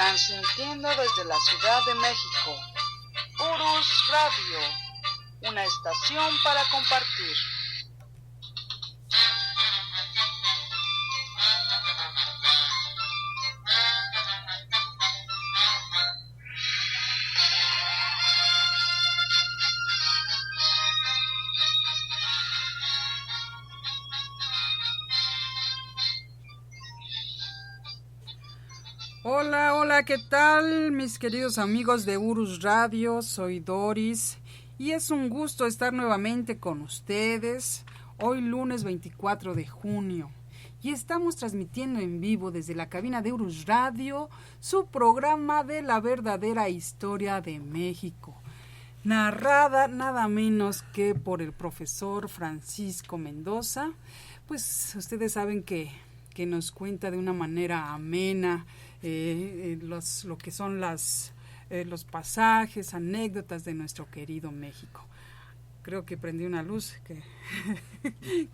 transmitiendo desde la Ciudad de México. Urus Radio, una estación para compartir. Hola, hola, ¿qué tal mis queridos amigos de Urus Radio? Soy Doris y es un gusto estar nuevamente con ustedes hoy lunes 24 de junio y estamos transmitiendo en vivo desde la cabina de Urus Radio su programa de la verdadera historia de México, narrada nada menos que por el profesor Francisco Mendoza. Pues ustedes saben que nos cuenta de una manera amena lo que son los pasajes, anécdotas de nuestro querido México. Creo que prendí una luz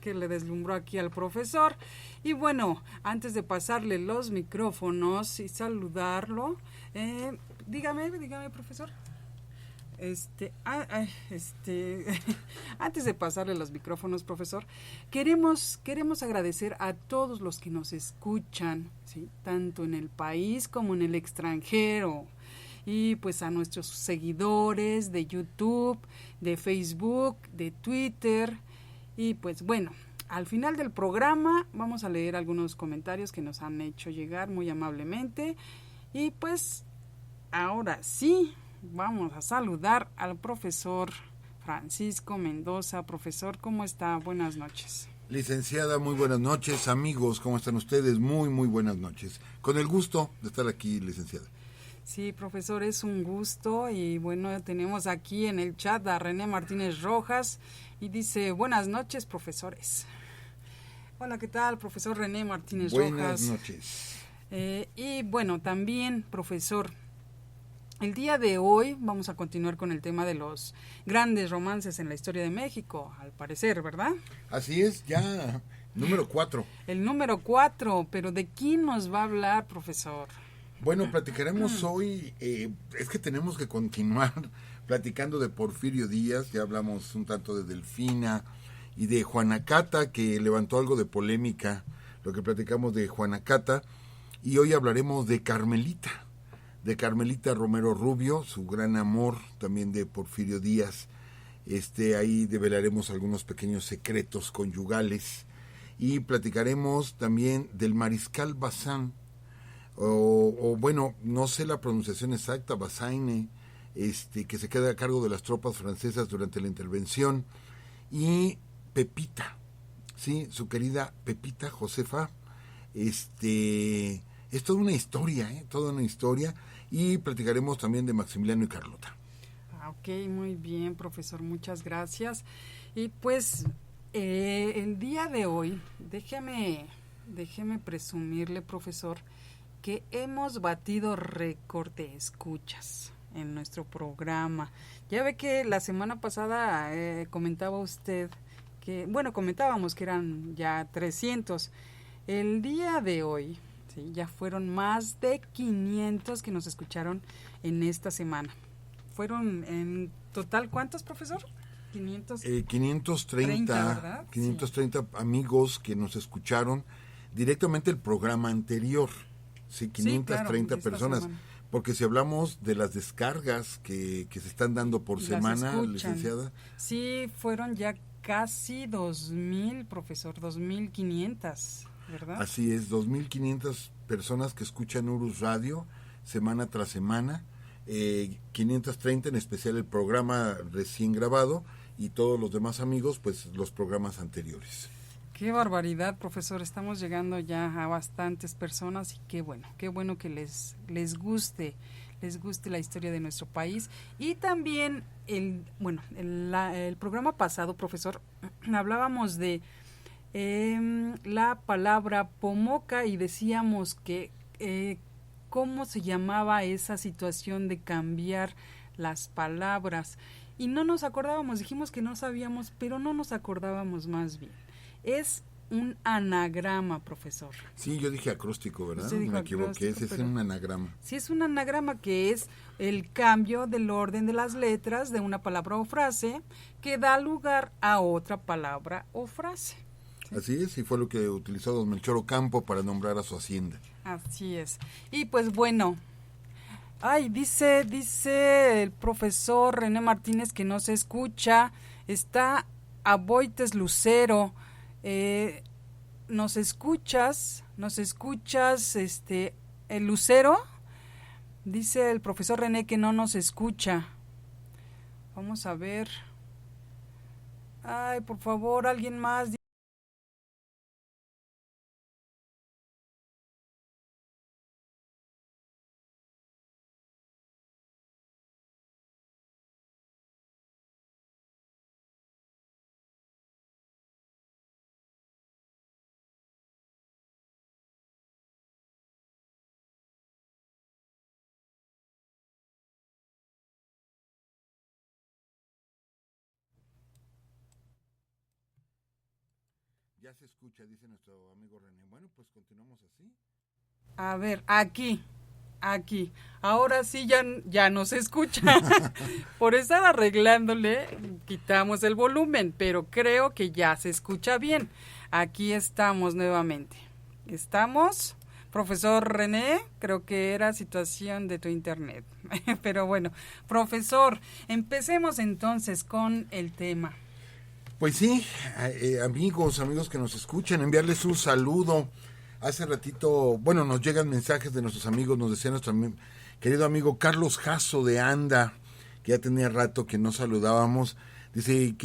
que le deslumbró aquí al profesor. Y bueno, antes de pasarle los micrófonos y saludarlo, dígame, profesor. Antes de pasarle los micrófonos, profesor, queremos agradecer a todos los que nos escuchan, ¿sí? Tanto en el país como en el extranjero, y pues a nuestros seguidores de YouTube, de Facebook, de Twitter. Y pues bueno, al final del programa vamos a leer algunos comentarios que nos han hecho llegar muy amablemente. Y pues ahora sí, vamos a saludar al profesor Francisco Mendoza. Profesor, ¿cómo está? Buenas noches. Licenciada, muy buenas noches. Amigos, ¿cómo están ustedes? Muy, muy buenas noches. Con el gusto de estar aquí, licenciada. Sí, profesor, es un gusto. Y bueno, tenemos aquí en el chat a René Martínez Rojas y dice: buenas noches, profesores. Hola, ¿qué tal, profesor René Martínez Rojas? Buenas noches. Y bueno, también, profesor, el día de hoy vamos a continuar con el tema de los grandes romances en la historia de México, al parecer, ¿verdad? Así es, ya, número 4. El número 4, pero ¿de quién nos va a hablar, profesor? Bueno, platicaremos hoy, es que tenemos que continuar platicando de Porfirio Díaz. Ya hablamos un tanto de Delfina y de Juana Cata, que levantó algo de polémica, lo que platicamos de Juana Cata, y hoy hablaremos de Carmelita Romero Rubio, su gran amor, también de Porfirio Díaz. Ahí develaremos algunos pequeños secretos conyugales y platicaremos también del mariscal Bazán, o bueno, no sé la pronunciación exacta, Bazaine, que se queda a cargo de las tropas francesas durante la intervención, y Pepita, sí, su querida Pepita Josefa. Es toda una historia, toda una historia. Y platicaremos también de Maximiliano y Carlota. Ok, muy bien, profesor, muchas gracias. Y pues el día de hoy, déjeme presumirle, profesor, que hemos batido récord de escuchas en nuestro programa. Ya ve que la semana pasada comentaba usted comentábamos que eran ya 300. El día de hoy, sí, ya fueron más de 500 que nos escucharon en esta semana. ¿Fueron en total cuántos, profesor? 530, ¿verdad? 530 sí. Amigos que nos escucharon directamente el programa anterior. Sí, 530 sí, claro, personas. Semana. Porque si hablamos de las descargas que se están dando por semana, licenciada. Sí, fueron ya casi 2,000, profesor, 2,500. ¿verdad? Así es, 2,500 personas que escuchan Urus Radio semana tras semana, 530 en especial el programa recién grabado y todos los demás amigos, pues los programas anteriores. Qué barbaridad, profesor, estamos llegando ya a bastantes personas y qué bueno que les guste la historia de nuestro país. Y también el programa pasado, profesor, hablábamos de la palabra pomoca y decíamos que cómo se llamaba esa situación de cambiar las palabras y no nos acordábamos, dijimos que no sabíamos, pero no nos acordábamos más bien. Es un anagrama, profesor. Sí, yo dije acróstico, ¿verdad? Usted dijo Me equivoqué, acróstico, ese es un anagrama. Sí, es un anagrama que es el cambio del orden de las letras de una palabra o frase que da lugar a otra palabra o frase. ¿Sí? Así es, y fue lo que utilizó don Melchor Ocampo para nombrar a su hacienda. Así es. Y pues bueno, dice el profesor René Martínez que no se escucha, está Aboites Lucero, ¿nos escuchas, el Lucero? Dice el profesor René que no nos escucha. Vamos a ver. Ay, por favor, alguien más. Ya se escucha, dice nuestro amigo René. Bueno, pues continuamos así. A ver, aquí. Ahora sí ya no se escucha. Por estar arreglándole, quitamos el volumen, pero creo que ya se escucha bien. Aquí estamos nuevamente. ¿Estamos? Profesor René, creo que era situación de tu internet. Pero bueno, profesor, empecemos entonces con el tema. Pues sí, amigos que nos escuchan, enviarles un saludo. Hace ratito, bueno, nos llegan mensajes de nuestros amigos, nos decía nuestro querido amigo Carlos Jasso de Anda, que ya tenía rato que no saludábamos. Dice,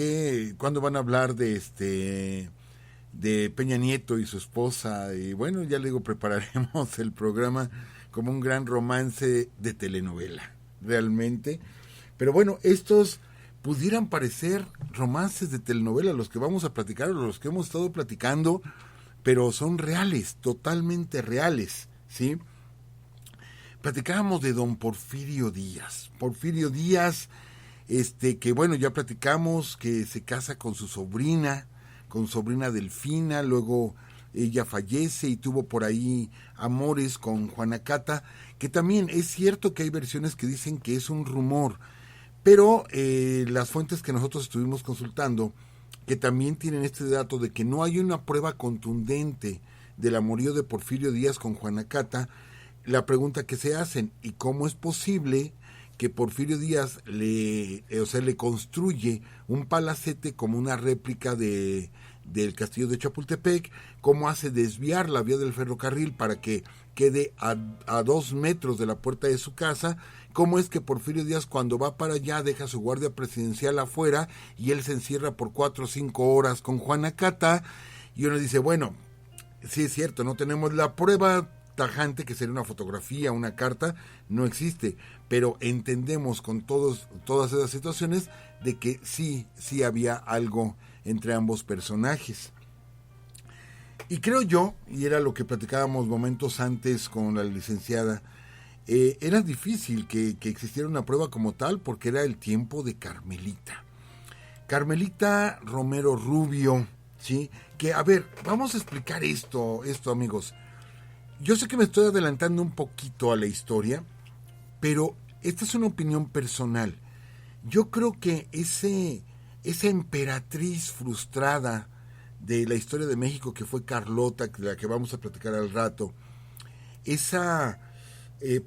¿cuándo van a hablar de Peña Nieto y su esposa? Y bueno, ya le digo, prepararemos el programa como un gran romance de telenovela, realmente. Pero bueno, estos pudieran parecer romances de telenovela, los que vamos a platicar o los que hemos estado platicando, pero son reales, totalmente reales, ¿sí? Platicábamos de don Porfirio Díaz. Porfirio Díaz, que bueno, ya platicamos que se casa con su sobrina Delfina, luego ella fallece y tuvo por ahí amores con Juana Cata, que también es cierto que hay versiones que dicen que es un rumor, pero las fuentes que nosotros estuvimos consultando, que también tienen este dato de que no hay una prueba contundente del amorío de Porfirio Díaz con Juana Cata, la pregunta que se hacen, ¿y cómo es posible que Porfirio Díaz le construye un palacete como una réplica del castillo de Chapultepec? ¿Cómo hace desviar la vía del ferrocarril para que quede a 2 metros de la puerta de su casa? ¿Cómo es que Porfirio Díaz, cuando va para allá, deja su guardia presidencial afuera y él se encierra por 4 o 5 horas con Juana Cata? Y uno dice, bueno, sí es cierto, no tenemos la prueba tajante, que sería una fotografía, una carta, no existe, pero entendemos con todas esas situaciones de que sí había algo entre ambos personajes. Y creo yo, y era lo que platicábamos momentos antes con la licenciada, era difícil que existiera una prueba como tal, porque era el tiempo de Carmelita Romero Rubio, ¿sí? Que, a ver, vamos a explicar esto amigos. Yo sé que me estoy adelantando un poquito a la historia, pero esta es una opinión personal. Yo creo que esa emperatriz frustrada de la historia de México, que fue Carlota, de la que vamos a platicar al rato, esa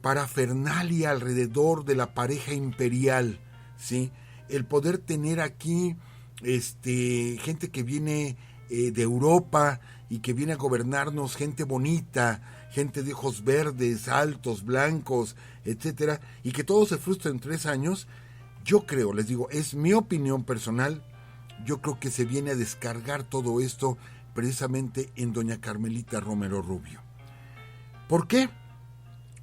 parafernalia alrededor de la pareja imperial, ¿sí? El poder tener aquí gente que viene de Europa y que viene a gobernarnos, gente bonita, gente de ojos verdes, altos, blancos, etcétera, y que todo se frustra en 3 años. Yo creo, les digo, es mi opinión personal, yo creo que se viene a descargar todo esto precisamente en doña Carmelita Romero Rubio. ¿Por qué?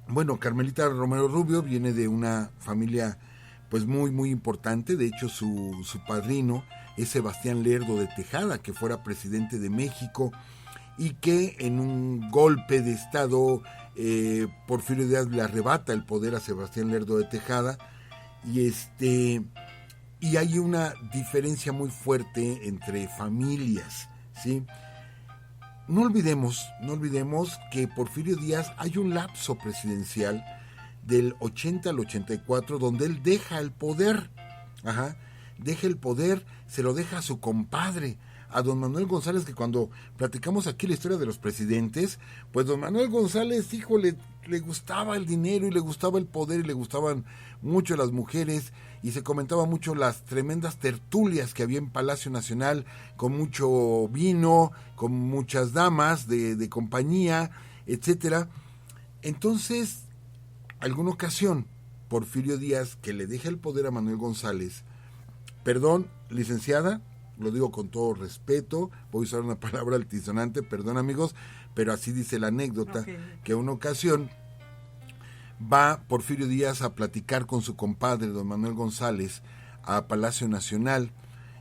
Bueno, Carmelita Romero Rubio viene de una familia pues muy muy importante. De hecho su padrino es Sebastián Lerdo de Tejada, que fuera presidente de México, y que en un golpe de estado Porfirio Díaz le arrebata el poder a Sebastián Lerdo de Tejada, y hay una diferencia muy fuerte entre familias, ¿sí? no olvidemos que Porfirio Díaz hay un lapso presidencial del 80 al 84 donde él deja el poder, deja el poder, se lo deja a su compadre, a don Manuel González, que cuando platicamos aquí la historia de los presidentes, pues don Manuel González, híjole, le gustaba el dinero y le gustaba el poder y le gustaban mucho las mujeres y se comentaba mucho las tremendas tertulias que había en Palacio Nacional, con mucho vino, con muchas damas de compañía, etcétera. Entonces, alguna ocasión, Porfirio Díaz, que le deja el poder a Manuel González, perdón, licenciada, lo digo con todo respeto, voy a usar una palabra altisonante, perdón amigos, pero así dice la anécdota, que una ocasión va Porfirio Díaz a platicar con su compadre, don Manuel González, a Palacio Nacional,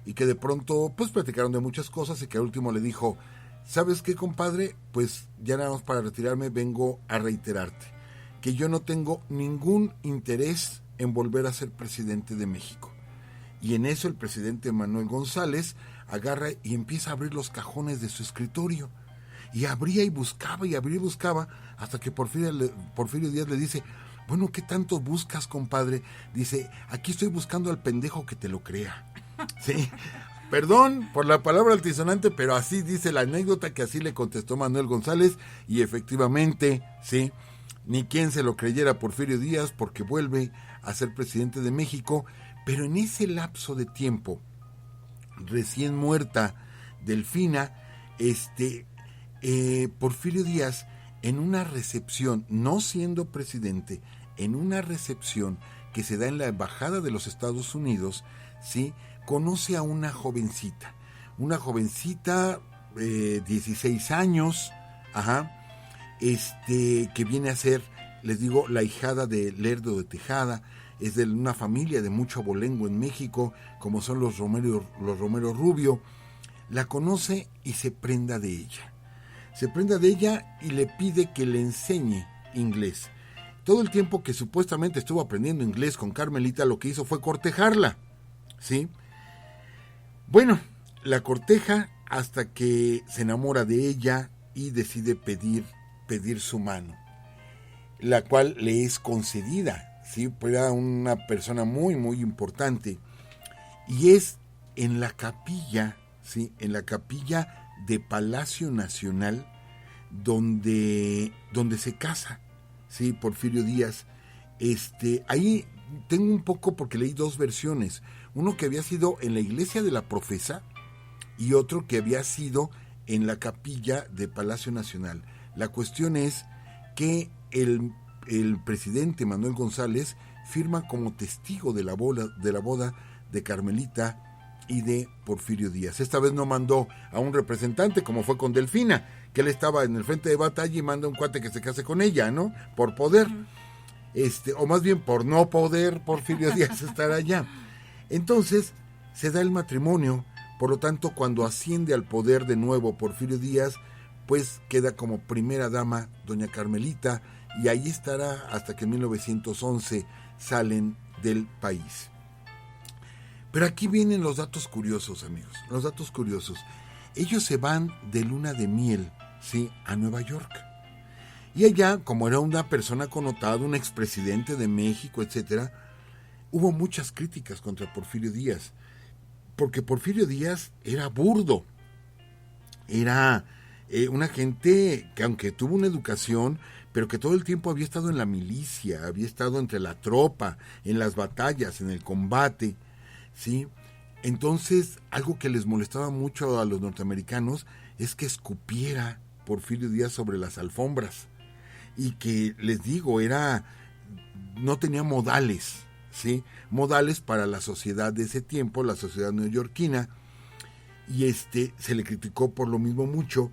y que de pronto, pues platicaron de muchas cosas, y que al último le dijo, ¿sabes qué, compadre? Pues ya nada más para retirarme vengo a reiterarte que yo no tengo ningún interés en volver a ser presidente de México. Y en eso el presidente Manuel González agarra y empieza a abrir los cajones de su escritorio. Y abría y buscaba, hasta que Porfirio Díaz le dice, bueno, ¿qué tanto buscas, compadre? Dice, aquí estoy buscando al pendejo que te lo crea. Sí, perdón por la palabra altisonante, pero así dice la anécdota, que así le contestó Manuel González, y efectivamente, sí, ni quien se lo creyera a Porfirio Díaz, porque vuelve a ser presidente de México. Pero en ese lapso de tiempo, recién muerta Delfina, Porfirio Díaz, en una recepción, no siendo presidente, en una recepción que se da en la Embajada de los Estados Unidos, ¿sí?, conoce a una jovencita, 16 años, que viene a ser, les digo, la ahijada de Lerdo de Tejada. Es de una familia de mucho abolengo en México, como son los Romero Rubio. La conoce y se prenda de ella. Y le pide que le enseñe inglés. Todo el tiempo que supuestamente estuvo aprendiendo inglés con Carmelita, lo que hizo fue cortejarla, ¿sí? Bueno, la corteja hasta que se enamora de ella y decide pedir su mano, la cual le es concedida. Sí, era una persona muy, muy importante. Y es en la capilla, ¿sí?, en la capilla de Palacio Nacional, donde se casa, ¿sí?, Porfirio Díaz. Ahí tengo un poco, porque leí dos versiones. Uno que había sido en la iglesia de la Profesa y otro que había sido en la capilla de Palacio Nacional. La cuestión es que el presidente Manuel González firma como testigo de la boda de Carmelita y de Porfirio Díaz. Esta vez no mandó a un representante como fue con Delfina, que él estaba en el frente de batalla y manda a un cuate que se case con ella, ¿no? Por poder. O más bien por no poder Porfirio Díaz estar allá. Entonces se da el matrimonio. Por lo tanto, cuando asciende al poder de nuevo Porfirio Díaz, pues queda como primera dama doña Carmelita, y ahí estará hasta que en 1911 salen del país. Pero aquí vienen los datos curiosos, amigos, los datos curiosos. Ellos se van de luna de miel, ¿sí?, a Nueva York. Y allá, como era una persona connotada, un expresidente de México, etcétera, hubo muchas críticas contra Porfirio Díaz, porque Porfirio Díaz era burdo, era una gente que, aunque tuvo una educación, pero que todo el tiempo había estado en la milicia, había estado entre la tropa, en las batallas, en el combate, ¿sí? Entonces, algo que les molestaba mucho a los norteamericanos es que escupiera Porfirio Díaz sobre las alfombras, y que, les digo, no tenía modales, ¿sí?, modales para la sociedad de ese tiempo, la sociedad neoyorquina, y se le criticó por lo mismo mucho.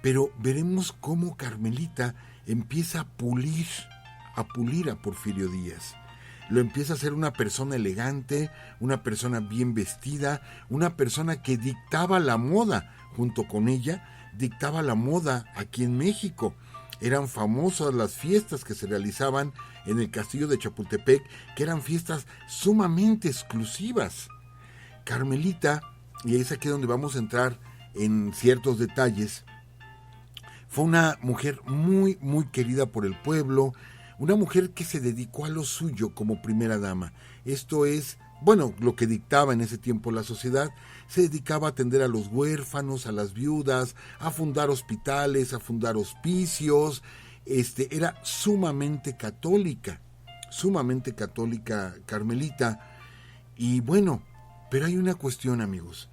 Pero veremos cómo Carmelita empieza a pulir a Porfirio Díaz. Lo empieza a ser una persona elegante, una persona bien vestida, una persona que dictaba la moda. Junto con ella, dictaba la moda aquí en México. Eran famosas las fiestas que se realizaban en el castillo de Chapultepec, que eran fiestas sumamente exclusivas. Carmelita, y es aquí donde vamos a entrar en ciertos detalles, Fue una mujer muy, muy querida por el pueblo, una mujer que se dedicó a lo suyo como primera dama. Esto es, bueno, lo que dictaba en ese tiempo la sociedad. Se dedicaba a atender a los huérfanos, a las viudas, a fundar hospitales, a fundar hospicios. Era sumamente católica Carmelita. Y bueno, pero hay una cuestión, amigos.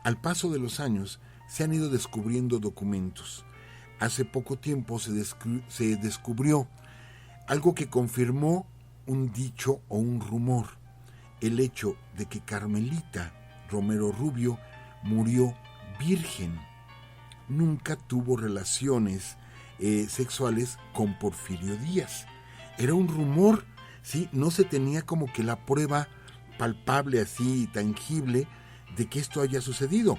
Al paso de los años se han ido descubriendo documentos. Hace poco tiempo se descubrió algo que confirmó un dicho o un rumor, el hecho de que Carmelita Romero Rubio murió virgen. Nunca tuvo relaciones sexuales con Porfirio Díaz. Era un rumor, ¿sí? No se tenía como que la prueba palpable, así, tangible, de que esto haya sucedido.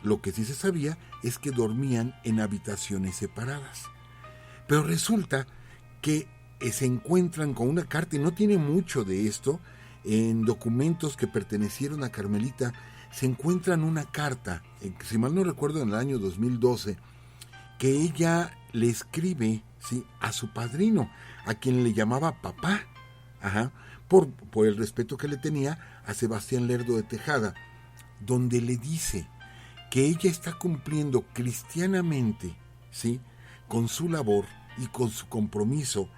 Lo que sí se sabía es que dormían en habitaciones separadas. Pero resulta que se encuentran con una carta, y no tiene mucho de esto, en documentos que pertenecieron a Carmelita, se encuentran una carta, si mal no recuerdo en el año 2012, que ella le escribe, ¿sí?, a su padrino, a quien le llamaba papá, por el respeto que le tenía a Sebastián Lerdo de Tejada, donde le dice que ella está cumpliendo cristianamente, ¿sí?, con su labor y con su compromiso,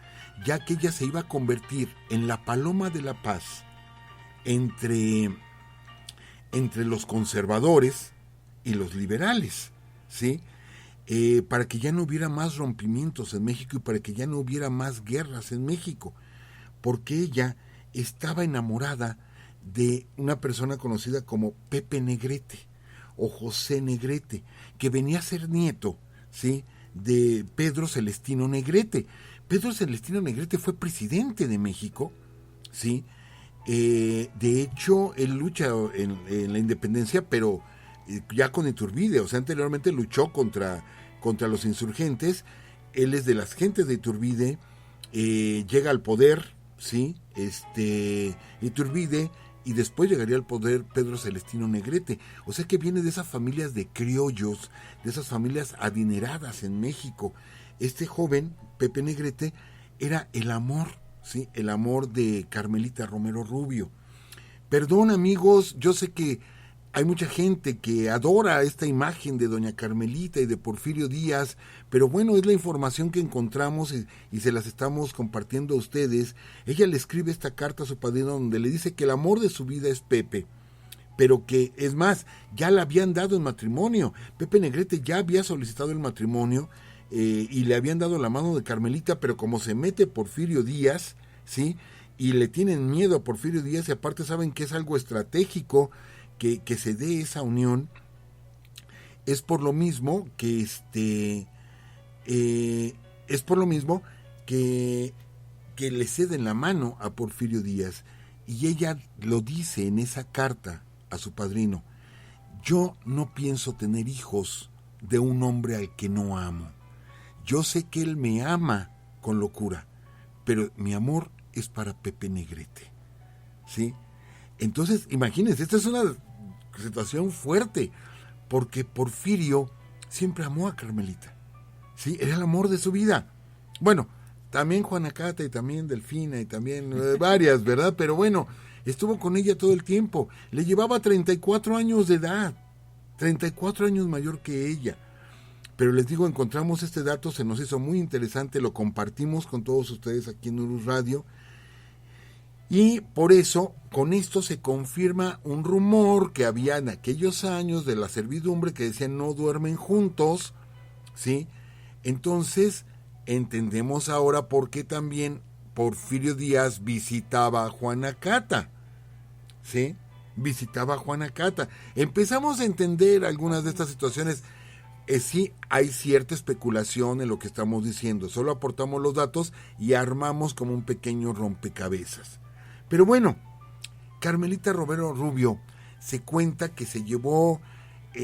ya que ella se iba a convertir en la paloma de la paz entre los conservadores y los liberales, ¿sí?, para que ya no hubiera más rompimientos en México y para que ya no hubiera más guerras en México, porque ella estaba enamorada de una persona conocida como Pepe Negrete o José Negrete, que venía a ser nieto, ¿sí?, de Pedro Celestino Negrete. Pedro Celestino Negrete fue presidente de México, ¿sí? De hecho, él lucha en la independencia, pero ya con Iturbide, o sea, anteriormente luchó contra los insurgentes. Él es de las gentes de Iturbide, llega al poder, ¿sí?, Iturbide, y después llegaría al poder Pedro Celestino Negrete. O sea que viene de esas familias de criollos, de esas familias adineradas en México. Este joven, Pepe Negrete, era el amor, ¿sí?, el amor de Carmelita Romero Rubio. Perdón, amigos, yo sé que hay mucha gente que adora esta imagen de doña Carmelita y de Porfirio Díaz, pero bueno, es la información que encontramos y se las estamos compartiendo a ustedes. Ella le escribe esta carta a su padrino donde le dice que el amor de su vida es Pepe, pero que, es más, ya la habían dado en matrimonio. Pepe Negrete ya había solicitado el matrimonio y le habían dado la mano de Carmelita, pero como se mete Porfirio Díaz, ¿sí?, y le tienen miedo a Porfirio Díaz, y aparte saben que es algo estratégico que se dé esa unión, es por lo mismo que que le ceden la mano a Porfirio Díaz. Y ella lo dice en esa carta a su padrino: yo no pienso tener hijos de un hombre al que no amo. Yo sé que él me ama con locura, pero mi amor es para Pepe Negrete, ¿sí? Entonces, imagínense, esta es una situación fuerte, porque Porfirio siempre amó a Carmelita, ¿sí? Era el amor de su vida. Bueno, también Juana Cata y también Delfina y también varias, ¿verdad? Pero bueno, estuvo con ella todo el tiempo. Le llevaba 34 años de edad, 34 años mayor que ella. Pero les digo, encontramos este dato, se nos hizo muy interesante, lo compartimos con todos ustedes aquí en Urus Radio. Y por eso, con esto se confirma un rumor que había en aquellos años de la servidumbre que decían no duermen juntos, ¿sí? Entonces, entendemos ahora por qué también Porfirio Díaz visitaba a Juana Cata, ¿sí? Visitaba a Juana Cata. Empezamos a entender algunas de estas situaciones. Sí, hay cierta especulación en lo que estamos diciendo. Solo aportamos los datos y armamos como un pequeño rompecabezas. Pero bueno, Carmelita Romero Rubio se cuenta que se llevó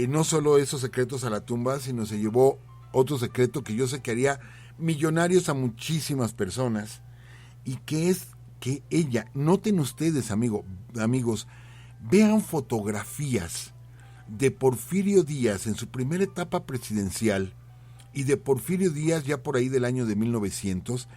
no solo esos secretos a la tumba, sino se llevó otro secreto que yo sé que haría millonarios a muchísimas personas, y que es que ella, noten ustedes, amigos, vean fotografías de Porfirio Díaz en su primera etapa presidencial, y de Porfirio Díaz ya por ahí del año de 1900,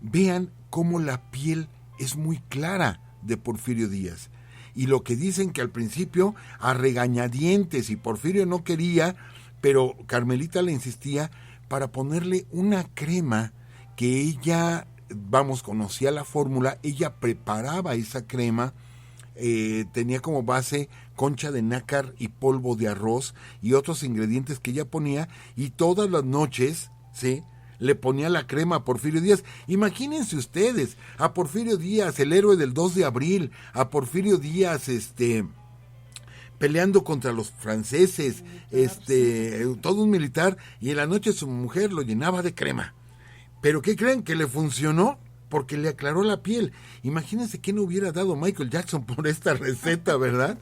vean cómo la piel es muy clara de Porfirio Díaz. Y lo que dicen que al principio a regañadientes y Porfirio no quería, pero Carmelita le insistía para ponerle una crema que ella, conocía la fórmula, ella preparaba esa crema, tenía como base concha de nácar y polvo de arroz y otros ingredientes que ella ponía, y todas las noches, ¿sí?, le ponía la crema a Porfirio Díaz. Imagínense ustedes, a Porfirio Díaz, el héroe del 2 de abril, a Porfirio Díaz, peleando contra los franceses, todo un militar, y en la noche su mujer lo llenaba de crema. ¿Pero qué creen? ¿Que le funcionó? Porque le aclaró la piel. Imagínense qué no hubiera dado Michael Jackson por esta receta, ¿verdad?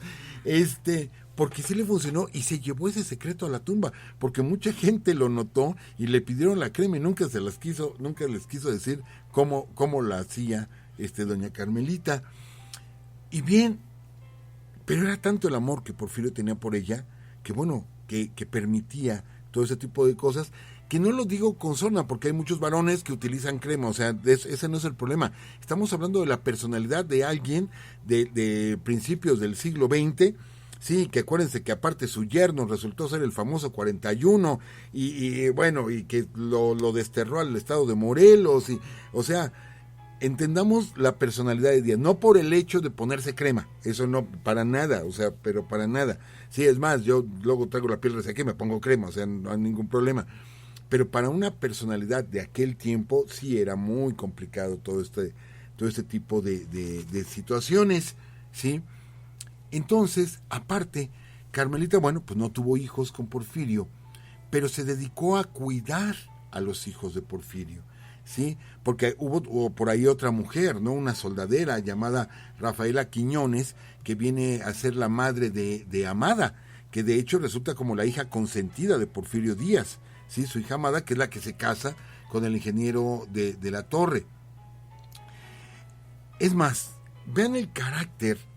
Porque sí le funcionó y se llevó ese secreto a la tumba, porque mucha gente lo notó y le pidieron la crema y nunca les quiso decir cómo la hacía doña Carmelita. Y bien, pero era tanto el amor que Porfirio tenía por ella, que permitía todo ese tipo de cosas, que no lo digo con sorna, porque hay muchos varones que utilizan crema, o sea, ese no es el problema. Estamos hablando de la personalidad de alguien de principios del siglo XX. Sí, que acuérdense que aparte su yerno resultó ser el famoso 41 y que lo desterró al estado de Morelos, o sea, entendamos la personalidad de Díaz, no por el hecho de ponerse crema, eso no, para nada, o sea, pero para nada. Sí, es más, yo luego traigo la piel reseca y me pongo crema, o sea, no hay ningún problema. Pero para una personalidad de aquel tiempo sí era muy complicado todo este tipo de situaciones, ¿sí? Entonces, aparte, Carmelita, pues no tuvo hijos con Porfirio, pero se dedicó a cuidar a los hijos de Porfirio, ¿sí? Porque hubo por ahí otra mujer, ¿no? Una soldadera llamada Rafaela Quiñones, que viene a ser la madre de Amada, que de hecho resulta como la hija consentida de Porfirio Díaz, ¿sí? Su hija Amada, que es la que se casa con el ingeniero de la Torre. Es más, vean el carácter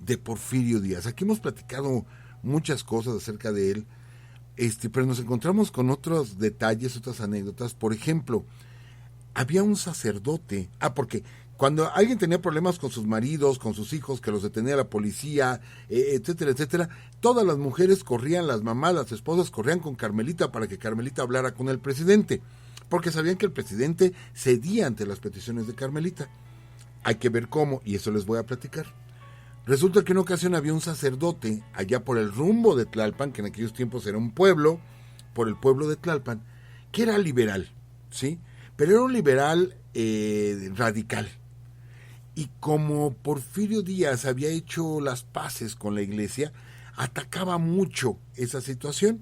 de Porfirio Díaz. Aquí hemos platicado muchas cosas acerca de él, pero nos encontramos con otros detalles, otras anécdotas. Por ejemplo, había un sacerdote, porque cuando alguien tenía problemas con sus maridos, con sus hijos, que los detenía la policía, etcétera, etcétera, todas las mujeres corrían, las mamás, las esposas corrían con Carmelita para que Carmelita hablara con el presidente, porque sabían que el presidente cedía ante las peticiones de Carmelita. Hay que ver cómo, y eso les voy a platicar. Resulta que en una ocasión había un sacerdote allá por el rumbo de Tlalpan, que en aquellos tiempos era un pueblo, por el pueblo de Tlalpan, que era liberal, ¿sí? Pero era un liberal radical. Y como Porfirio Díaz había hecho las paces con la iglesia, atacaba mucho esa situación.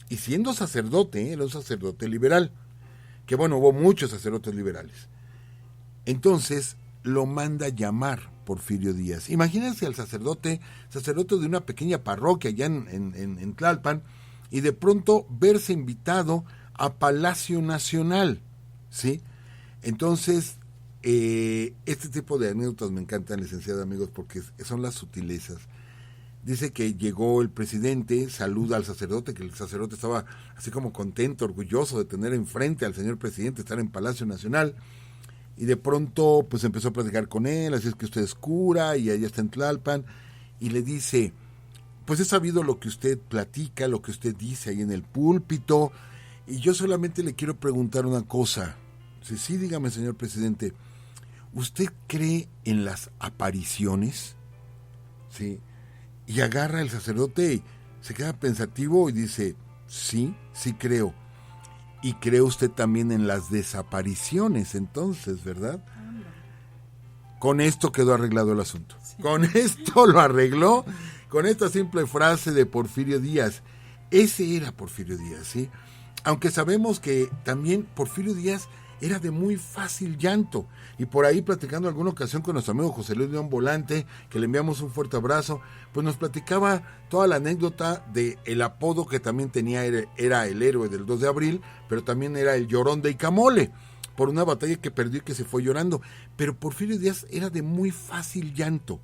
Y siendo sacerdote, era un sacerdote liberal, que hubo muchos sacerdotes liberales. Entonces lo manda llamar Porfirio Díaz. Imagínense al sacerdote de una pequeña parroquia allá en Tlalpan, y de pronto verse invitado a Palacio Nacional, ¿sí? Entonces, este tipo de anécdotas me encantan, licenciada, amigos, porque son las sutilezas. Dice que llegó el presidente, saluda al sacerdote, que el sacerdote estaba así como contento, orgulloso de tener enfrente al señor presidente, estar en Palacio Nacional. Y de pronto, pues empezó a platicar con él, así es que usted es cura y allá está en Tlalpan, y le dice, pues he sabido lo que usted platica, lo que usted dice ahí en el púlpito, y yo solamente le quiero preguntar una cosa. Sí, dígame, señor presidente, ¿usted cree en las apariciones? Sí. Y agarra el sacerdote y se queda pensativo y dice, sí creo. Y cree usted también en las desapariciones, entonces, ¿verdad? Con esto quedó arreglado el asunto. Sí. Con esto lo arregló, con esta simple frase de Porfirio Díaz. Ese era Porfirio Díaz, ¿sí? Aunque sabemos que también Porfirio Díaz era de muy fácil llanto. Y por ahí, platicando alguna ocasión con nuestro amigo José Luis León Volante, que le enviamos un fuerte abrazo, pues nos platicaba toda la anécdota de el apodo que también tenía, era el héroe del 2 de abril, pero también era el llorón de Icamole, por una batalla que perdió y que se fue llorando. Pero Porfirio Díaz era de muy fácil llanto.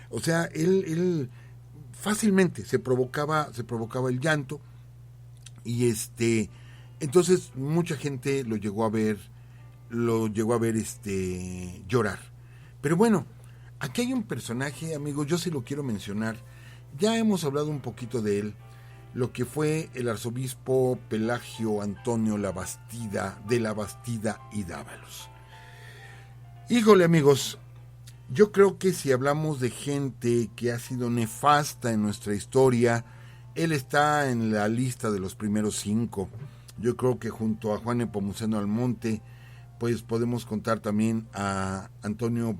O sea, él fácilmente se provocaba el llanto. Y entonces mucha gente lo llegó a ver llorar. Pero bueno, aquí hay un personaje, amigos, yo sí lo quiero mencionar. Ya hemos hablado un poquito de él, lo que fue el arzobispo Pelagio Antonio de la Bastida y Dávalos. Híjole, amigos, yo creo que si hablamos de gente que ha sido nefasta en nuestra historia, él está en la lista de los primeros 5. Yo creo que junto a Juan Nepomuceno Almonte, pues podemos contar también a Antonio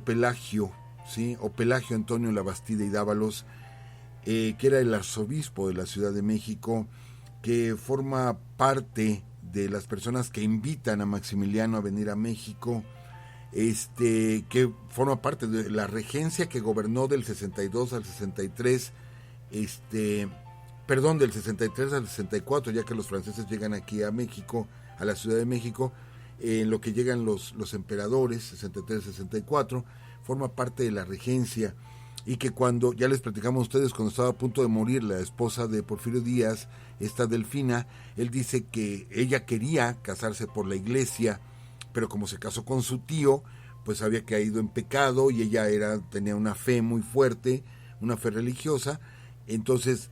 Pelagio, ¿sí? O Pelagio Antonio La Bastida y Dávalos, que era el arzobispo de la Ciudad de México, que forma parte de las personas que invitan a Maximiliano a venir a México, que forma parte de la regencia que gobernó del 62 al 63, del 63 al 64, ya que los franceses llegan aquí a México, a la Ciudad de México, en lo que llegan los emperadores, 63-64, forma parte de la regencia, y que cuando, ya les platicamos a ustedes, cuando estaba a punto de morir la esposa de Porfirio Díaz, esta Delfina, él dice que ella quería casarse por la iglesia, pero como se casó con su tío, pues había caído en pecado, y ella tenía una fe muy fuerte, una fe religiosa. Entonces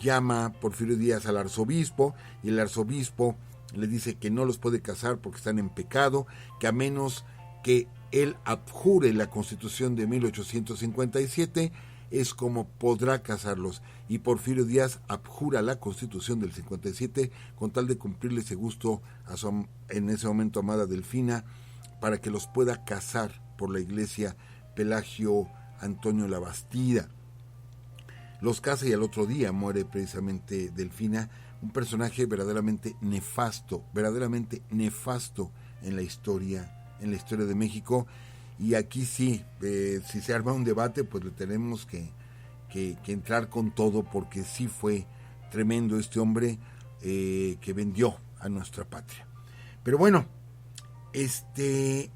llama Porfirio Díaz al arzobispo, y el arzobispo le dice que no los puede casar porque están en pecado, que a menos que él abjure la Constitución de 1857 es como podrá casarlos. Y Porfirio Díaz abjura la Constitución del 57 con tal de cumplirle ese gusto a su en ese momento amada Delfina, para que los pueda casar por la iglesia Pelagio Antonio La Bastida. Los casa y al otro día muere precisamente Delfina, un personaje verdaderamente nefasto en la historia de México. Y aquí sí, si se arma un debate, pues le tenemos que entrar con todo, porque sí fue tremendo este hombre que vendió a nuestra patria. Pero bueno, este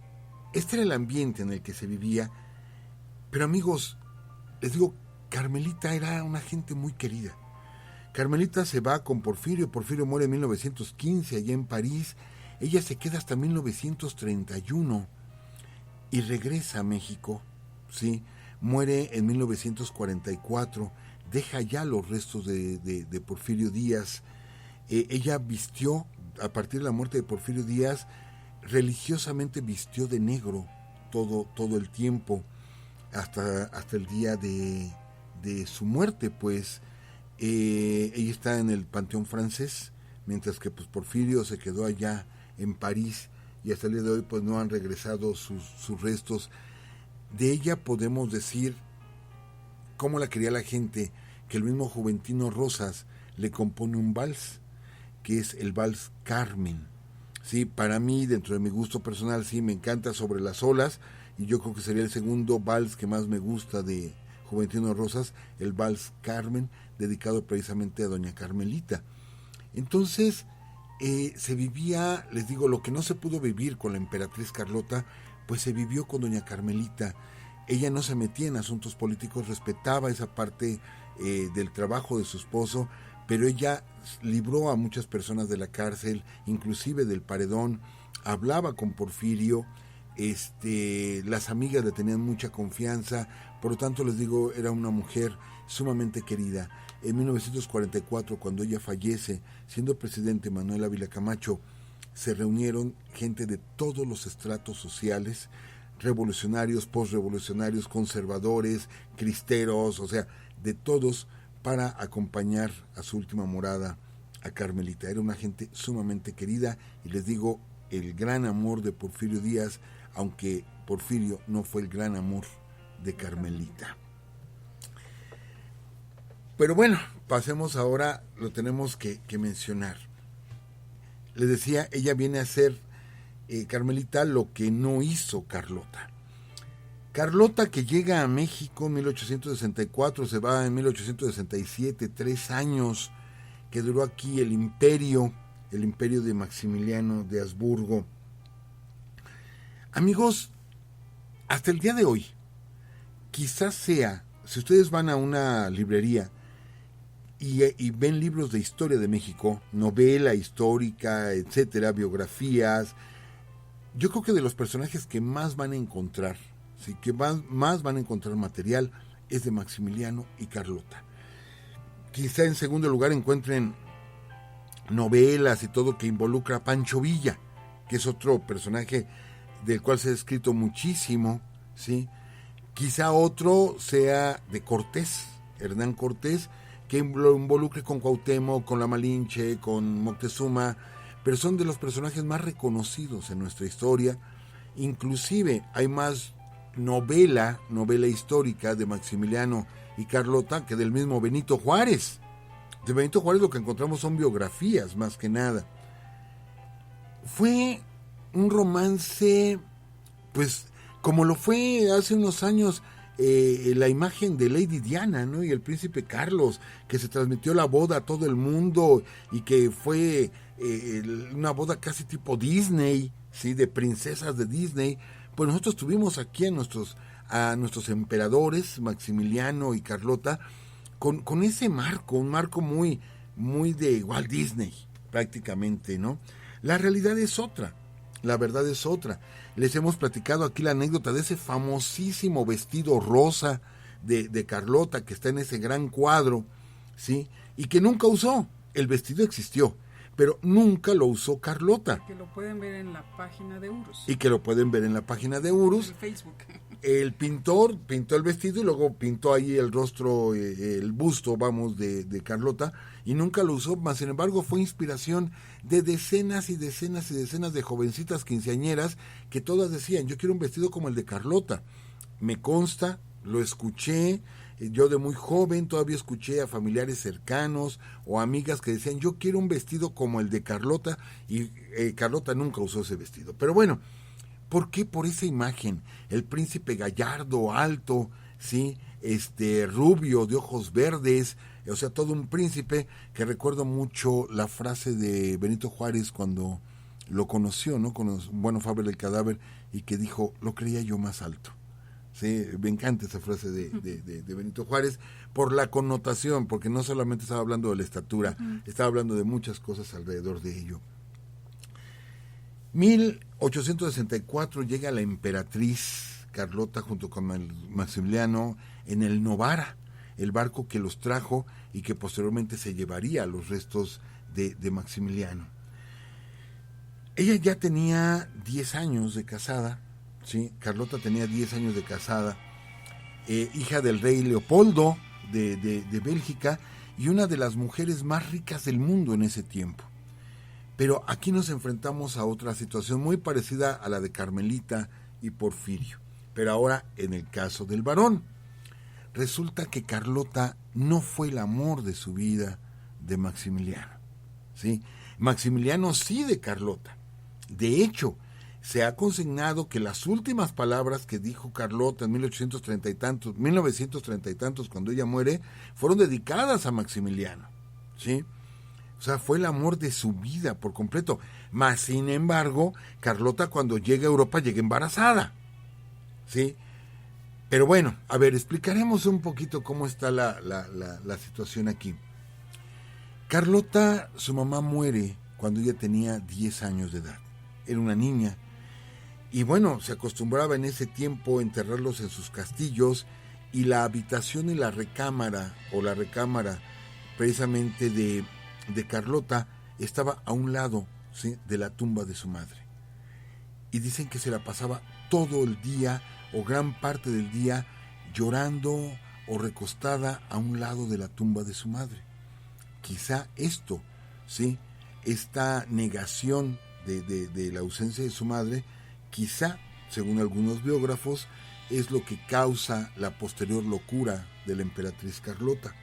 era el ambiente en el que se vivía. Pero amigos, les digo, Carmelita era una gente muy querida. Carmelita se va con Porfirio muere en 1915 allá en París. Ella se queda hasta 1931 y regresa a México, ¿sí? Muere en 1944, deja ya los restos de Porfirio Díaz. Ella vistió, a partir de la muerte de Porfirio Díaz, religiosamente vistió de negro todo el tiempo, hasta el día de su muerte, pues. Ella está en el Panteón Francés, mientras que pues Porfirio se quedó allá en París, y hasta el día de hoy pues no han regresado sus restos. De ella podemos decir cómo la quería la gente, que el mismo Juventino Rosas le compone un vals, que es el vals Carmen. Sí, para mí, dentro de mi gusto personal, sí, me encanta Sobre las olas, y yo creo que sería el segundo vals que más me gusta de Juventino Rosas, el vals Carmen, dedicado precisamente a doña Carmelita. Entonces se vivía, les digo, lo que no se pudo vivir con la emperatriz Carlota, pues se vivió con doña Carmelita. Ella no se metía en asuntos políticos, respetaba esa parte del trabajo de su esposo, pero ella libró a muchas personas de la cárcel, inclusive del paredón. Hablaba con Porfirio, las amigas le tenían mucha confianza. Por lo tanto, les digo, era una mujer sumamente querida. En 1944, cuando ella fallece, siendo presidente Manuel Ávila Camacho, se reunieron gente de todos los estratos sociales, revolucionarios, postrevolucionarios, conservadores, cristeros, o sea, de todos, para acompañar a su última morada, a Carmelita. Era una gente sumamente querida, y les digo, el gran amor de Porfirio Díaz, aunque Porfirio no fue el gran amor de Carmelita. Pero bueno, pasemos ahora, lo tenemos que mencionar. Les decía, ella viene a hacer, Carmelita, lo que no hizo Carlota. Carlota, que llega a México en 1864, se va en 1867, 3 años que duró aquí el imperio de Maximiliano de Habsburgo. Amigos, hasta el día de hoy, quizás sea, si ustedes van a una librería y ven libros de historia de México, novela histórica, etcétera, biografías, yo creo que de los personajes que más van a encontrar, sí, que más van a encontrar material, es de Maximiliano y Carlota. Quizá en segundo lugar encuentren novelas y todo que involucra a Pancho Villa, que es otro personaje del cual se ha escrito muchísimo, ¿sí? Quizá otro sea de Cortés, Hernán Cortés, que lo involucre con Cuauhtémoc, con La Malinche, con Moctezuma, pero son de los personajes más reconocidos en nuestra historia. Inclusive hay más novela histórica de Maximiliano y Carlota que del mismo Benito Juárez. De Benito Juárez lo que encontramos son biografías más que nada. Fue un romance, pues como lo fue hace unos años la imagen de Lady Diana, ¿no? Y el príncipe Carlos, que se transmitió la boda a todo el mundo y que fue una boda casi tipo Disney, ¿sí? De princesas de Disney. Pues nosotros tuvimos aquí a nuestros emperadores, Maximiliano y Carlota, con ese marco, un marco muy, muy de Walt Disney, prácticamente, ¿no? La realidad es otra, la verdad es otra. Les hemos platicado aquí la anécdota de ese famosísimo vestido rosa de Carlota que está en ese gran cuadro, ¿sí? Y que nunca usó. El vestido existió, pero nunca lo usó Carlota. Que lo pueden ver en la página de Urus. Y que lo pueden ver en la página de Urus. En Facebook. El pintor pintó el vestido y luego pintó ahí el rostro, el busto, vamos, de Carlota, y nunca lo usó, mas sin embargo fue inspiración de decenas y decenas y decenas de jovencitas quinceañeras que todas decían, yo quiero un vestido como el de Carlota. Me consta, lo escuché, yo de muy joven todavía escuché a familiares cercanos o amigas que decían, yo quiero un vestido como el de Carlota, y Carlota nunca usó ese vestido. Pero bueno, ¿por qué? Por esa imagen, el príncipe gallardo, alto, ¿sí? Rubio, de ojos verdes, o sea, todo un príncipe, que recuerdo mucho la frase de Benito Juárez cuando lo conoció, ¿no? Con Bueno Faber del Cadáver, y que dijo, lo creía yo más alto. Sí, me encanta esa frase de Benito Juárez, por la connotación, porque no solamente estaba hablando de la estatura, estaba hablando de muchas cosas alrededor de ello. 1864 llega la emperatriz Carlota junto con Maximiliano en el Novara, el barco que los trajo y que posteriormente se llevaría a los restos de Maximiliano. Ella ya tenía 10 años de casada, ¿sí? Carlota tenía 10 años de casada, hija del rey Leopoldo de Bélgica y una de las mujeres más ricas del mundo en ese tiempo. Pero aquí nos enfrentamos a otra situación muy parecida a la de Carmelita y Porfirio, pero ahora en el caso del varón. Resulta que Carlota no fue el amor de su vida de Maximiliano, ¿sí? Maximiliano sí de Carlota. De hecho, se ha consignado que las últimas palabras que dijo Carlota en 1930 y tantos, cuando ella muere, fueron dedicadas a Maximiliano, ¿sí? O sea, fue el amor de su vida por completo. Mas, sin embargo, Carlota cuando llega a Europa llega embarazada, ¿sí? Pero bueno, a ver, explicaremos un poquito cómo está la situación aquí. Carlota, su mamá muere cuando ella tenía 10 años de edad. Era una niña. Y bueno, se acostumbraba en ese tiempo a enterrarlos en sus castillos, y la habitación y la recámara precisamente de Carlota estaba a un lado, ¿sí? De la tumba de su madre. Y dicen que se la pasaba todo el día o gran parte del día llorando o recostada a un lado de la tumba de su madre. Quizá esto, ¿sí? Esta negación de la ausencia de su madre, quizá, según algunos biógrafos, es lo que causa la posterior locura de la emperatriz Carlota.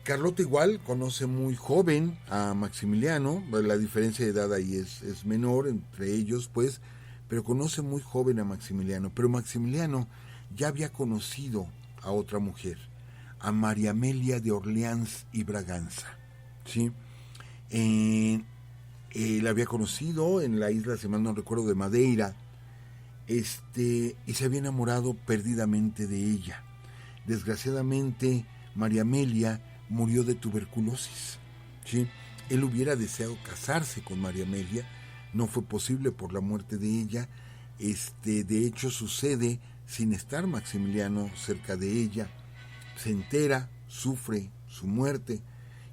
Carlota igual conoce muy joven a Maximiliano, la diferencia de edad ahí es menor entre ellos, pues, pero conoce muy joven a Maximiliano. Pero Maximiliano ya había conocido a otra mujer, a María Amelia de Orleans y Braganza, ¿sí? La había conocido en la isla, si mal no recuerdo, de Madeira, y se había enamorado perdidamente de ella. Desgraciadamente, María Amelia murió de tuberculosis, ¿sí? Él hubiera deseado casarse con María Amelia, no fue posible por la muerte de ella. De hecho sucede sin estar Maximiliano cerca de ella, se entera, sufre su muerte,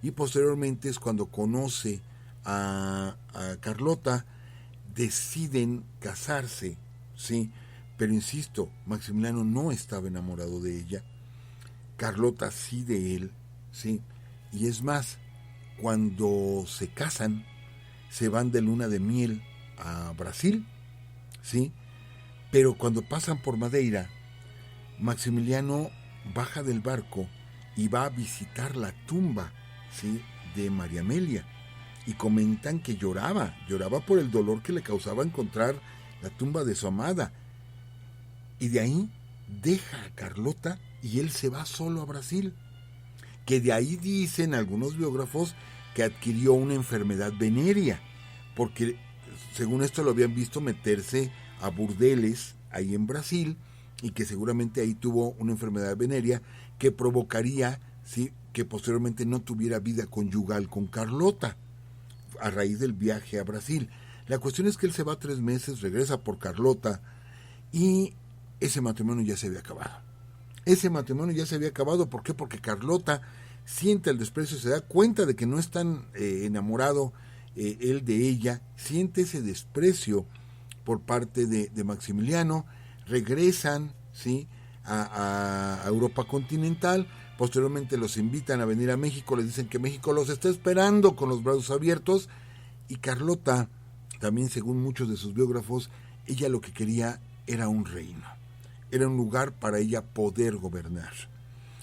y posteriormente es cuando conoce a Carlota, deciden casarse, ¿sí? Pero insisto, Maximiliano no estaba enamorado de ella, Carlota sí de él, ¿sí? Y es más, cuando se casan, se van de luna de miel a Brasil, ¿sí? Pero cuando pasan por Madeira, Maximiliano baja del barco y va a visitar la tumba, ¿sí?, de María Amelia, y comentan que lloraba por el dolor que le causaba encontrar la tumba de su amada, y de ahí deja a Carlota y él se va solo a Brasil, que de ahí dicen algunos biógrafos que adquirió una enfermedad venérea, porque según esto lo habían visto meterse a burdeles ahí en Brasil, y que seguramente ahí tuvo una enfermedad venérea que provocaría, ¿sí?, que posteriormente no tuviera vida conyugal con Carlota a raíz del viaje a Brasil. La cuestión es que él se va 3 meses, regresa por Carlota, y ese matrimonio ya se había acabado. ¿Por qué? Porque Carlota siente el desprecio, se da cuenta de que no es tan enamorado él de ella, siente ese desprecio por parte de Maximiliano, regresan, ¿sí?, a Europa continental, posteriormente los invitan a venir a México, les dicen que México los está esperando con los brazos abiertos, y Carlota, también según muchos de sus biógrafos, ella lo que quería era un reino, era un lugar para ella poder gobernar.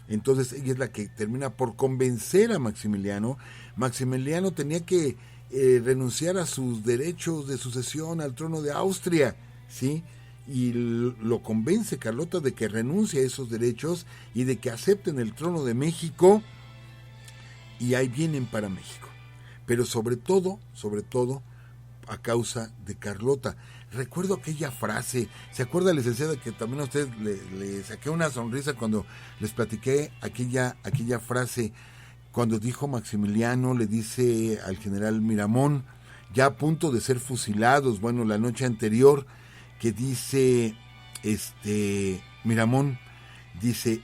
Entonces ella es la que termina por convencer a Maximiliano. Maximiliano tenía que renunciar a sus derechos de sucesión al trono de Austria, ¿sí?, y lo convence Carlota de que renuncie a esos derechos y de que acepten el trono de México, y ahí vienen para México, pero sobre todo a causa de Carlota. Recuerdo aquella frase, ¿se acuerda, licenciada, que también a usted le saqué una sonrisa cuando les platiqué aquella frase, cuando dijo Maximiliano, le dice al general Miramón, ya a punto de ser fusilados, bueno, la noche anterior, que dice, Miramón, dice,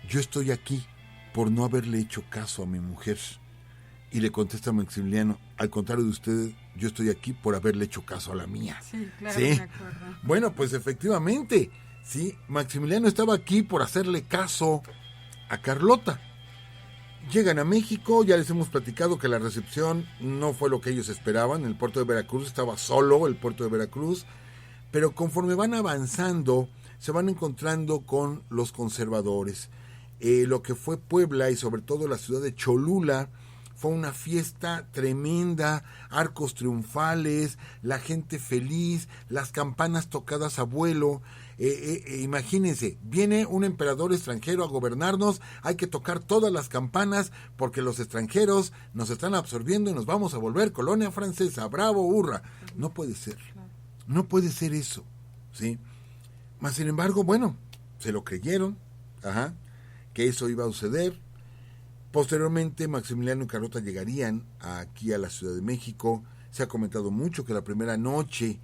yo estoy aquí por no haberle hecho caso a mi mujer. Y le contesta Maximiliano, al contrario de usted, yo estoy aquí por haberle hecho caso a la mía. Sí, claro, ¿sí? me acuerdo. Bueno, pues efectivamente, sí, Maximiliano estaba aquí por hacerle caso a Carlota. Llegan a México, ya les hemos platicado que la recepción no fue lo que ellos esperaban, el puerto de Veracruz estaba solo, el puerto de Veracruz, pero conforme van avanzando, se van encontrando con los conservadores. Lo que fue Puebla y sobre todo la ciudad de Cholula fue una fiesta tremenda, arcos triunfales, la gente feliz, las campanas tocadas a vuelo. Imagínense, viene un emperador extranjero a gobernarnos, hay que tocar todas las campanas porque los extranjeros nos están absorbiendo y nos vamos a volver colonia francesa, bravo, hurra. No puede ser. No puede ser eso, ¿sí? Mas, sin embargo, bueno, se lo creyeron, que eso iba a suceder. Posteriormente, Maximiliano y Carlota llegarían aquí a la Ciudad de México. Se ha comentado mucho que la primera noche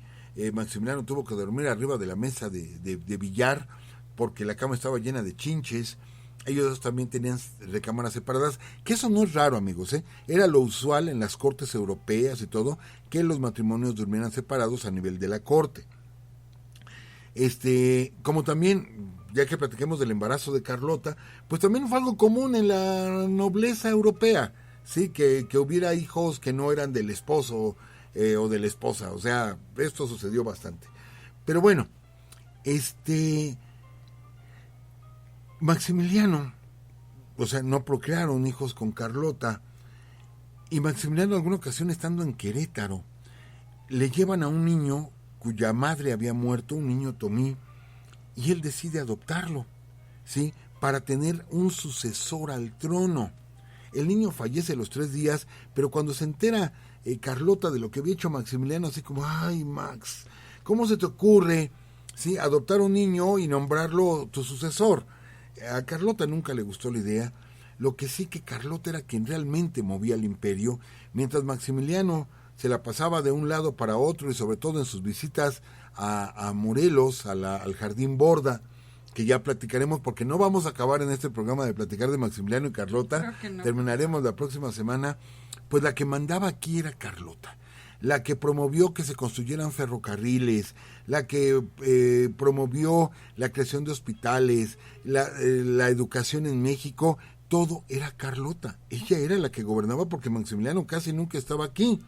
Maximiliano tuvo que dormir arriba de la mesa de billar porque la cama estaba llena de chinches. Ellos dos también tenían recámaras separadas, que eso no es raro, amigos, ¿eh? Era lo usual en las cortes europeas y todo, que los matrimonios durmieran separados a nivel de la corte. Como también, ya que platiquemos del embarazo de Carlota, pues también fue algo común en la nobleza europea, sí, que hubiera hijos que no eran del esposo o de la esposa, o sea, esto sucedió bastante. Pero bueno, Maximiliano, o sea, no procrearon hijos con Carlota, y Maximiliano en alguna ocasión estando en Querétaro, le llevan a un niño cuya madre había muerto, un niño Tomí, y él decide adoptarlo, ¿sí?, para tener un sucesor al trono. El niño fallece a los 3 días, pero cuando se entera Carlota de lo que había hecho Maximiliano, así como, ay, Max, ¿cómo se te ocurre, sí, adoptar un niño y nombrarlo tu sucesor? A Carlota nunca le gustó la idea, Lo que sí que Carlota era quien realmente movía el imperio, mientras Maximiliano se la pasaba de un lado para otro y sobre todo en sus visitas a Morelos, al Jardín Borda, que ya platicaremos porque no vamos a acabar en este programa de platicar de Maximiliano y Carlota, no. Terminaremos la próxima semana. Pues la que mandaba aquí era Carlota, la que promovió que se construyeran ferrocarriles, la que promovió la creación de hospitales, la educación en México. Todo era Carlota, ella era la que gobernaba porque Maximiliano casi nunca estaba aquí.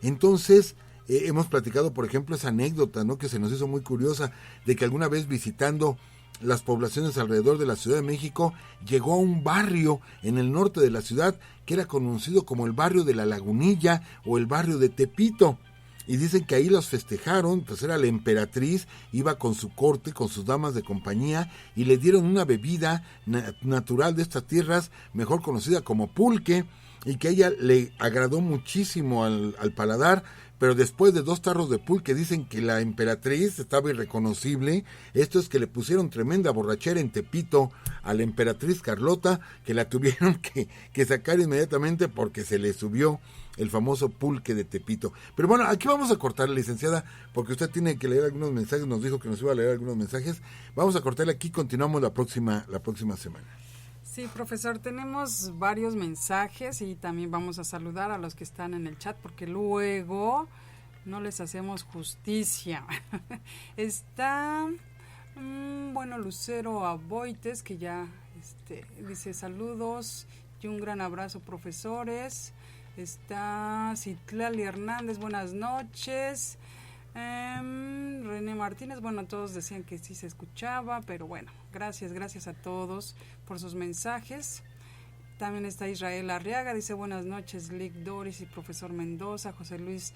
Entonces, hemos platicado, por ejemplo, esa anécdota, ¿no?, que se nos hizo muy curiosa, de que alguna vez visitando las poblaciones alrededor de la Ciudad de México, llegó a un barrio en el norte de la ciudad que era conocido como el barrio de la Lagunilla o el barrio de Tepito. Y dicen que ahí los festejaron, pues era la emperatriz, iba con su corte, con sus damas de compañía, y le dieron una bebida natural de estas tierras, mejor conocida como pulque, y que a ella le agradó muchísimo al paladar, pero después de 2 tarros de pulque dicen que la emperatriz estaba irreconocible. Esto es que le pusieron tremenda borrachera en Tepito a la emperatriz Carlota, que la tuvieron que sacar inmediatamente porque se le subió el famoso pulque de Tepito. Pero bueno, aquí vamos a cortar, licenciada, porque usted tiene que leer algunos mensajes, nos dijo que nos iba a leer algunos mensajes. Vamos a cortarle aquí, continuamos la próxima semana. Sí, profesor, tenemos varios mensajes y también vamos a saludar a los que están en el chat porque luego no les hacemos justicia. Está, bueno, Lucero Aboites, que ya dice saludos y un gran abrazo, profesores. Está Citlali Hernández, buenas noches. René Martínez, bueno, todos decían que sí se escuchaba, pero bueno, gracias a todos por sus mensajes. También está Israel Arriaga, dice buenas noches, Lick Doris y profesor Mendoza. José Luis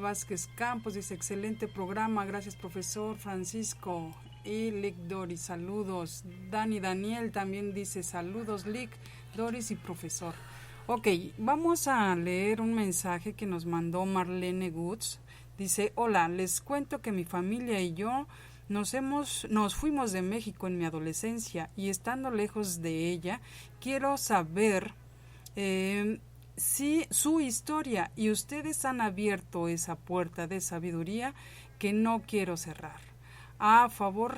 Vázquez Campos dice excelente programa, gracias profesor Francisco y Lick Doris, saludos. Dani Daniel también dice saludos Lick, Doris y profesor. Ok, vamos a leer un mensaje que nos mandó Marlene Goods. Dice, hola, les cuento que mi familia y yo nos fuimos de México en mi adolescencia y estando lejos de ella, quiero saber si su historia y ustedes han abierto esa puerta de sabiduría que no quiero cerrar. A favor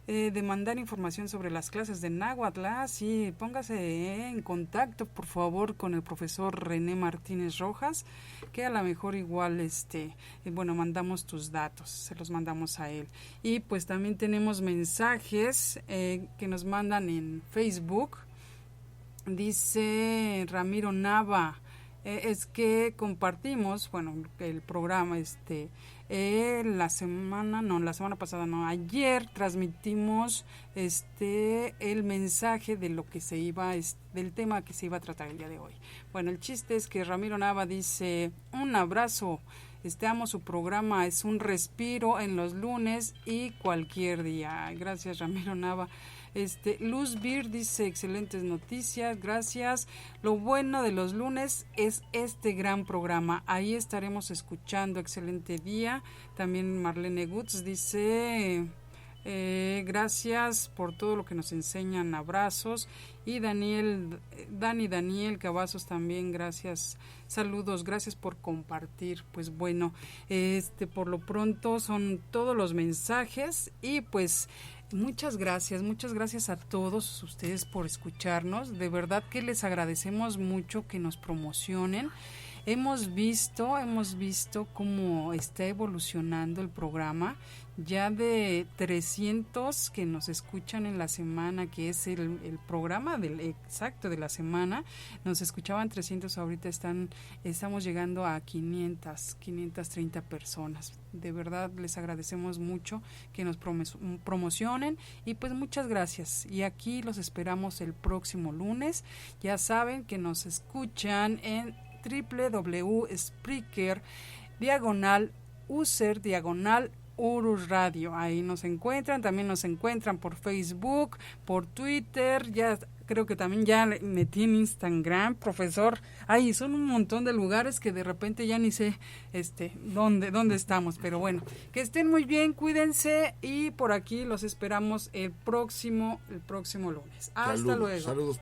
de mandar información sobre las clases de náhuatl, sí, póngase en contacto por favor con el profesor René Martínez Rojas, que a lo mejor igual bueno, mandamos tus datos, se los mandamos a él. Y pues también tenemos mensajes que nos mandan en Facebook. Dice Ramiro Nava, es que compartimos, bueno, el programa la semana pasada no, ayer transmitimos el mensaje de lo que se iba, del tema que se iba a tratar el día de hoy. Bueno, el chiste es que Ramiro Nava dice, un abrazo, amo su programa, es un respiro en los lunes y cualquier día. Gracias Ramiro Nava. Luz Bir dice excelentes noticias, gracias. Lo bueno de los lunes es este gran programa. Ahí estaremos escuchando. Excelente día. También Marlene Goods dice gracias por todo lo que nos enseñan. Abrazos. Y Dani Daniel Cavazos también, gracias. Saludos, gracias por compartir. Pues bueno, por lo pronto son todos los mensajes y pues muchas gracias a todos ustedes por escucharnos. De verdad que les agradecemos mucho que nos promocionen. Hemos visto cómo está evolucionando el programa. Ya de 300 que nos escuchan en la semana, que es el programa exacto de la semana, nos escuchaban 300, ahorita estamos llegando a 530 personas. De verdad les agradecemos mucho que nos promocionen y pues muchas gracias. Y aquí los esperamos el próximo lunes. Ya saben que nos escuchan en www.spreaker/user/ Urus Radio, ahí nos encuentran, también nos encuentran por Facebook, por Twitter, ya creo que también ya metí en Instagram, profesor, son un montón de lugares que de repente ya ni sé dónde estamos, pero bueno, que estén muy bien, cuídense y por aquí los esperamos el próximo lunes. Hasta luego. Saludos.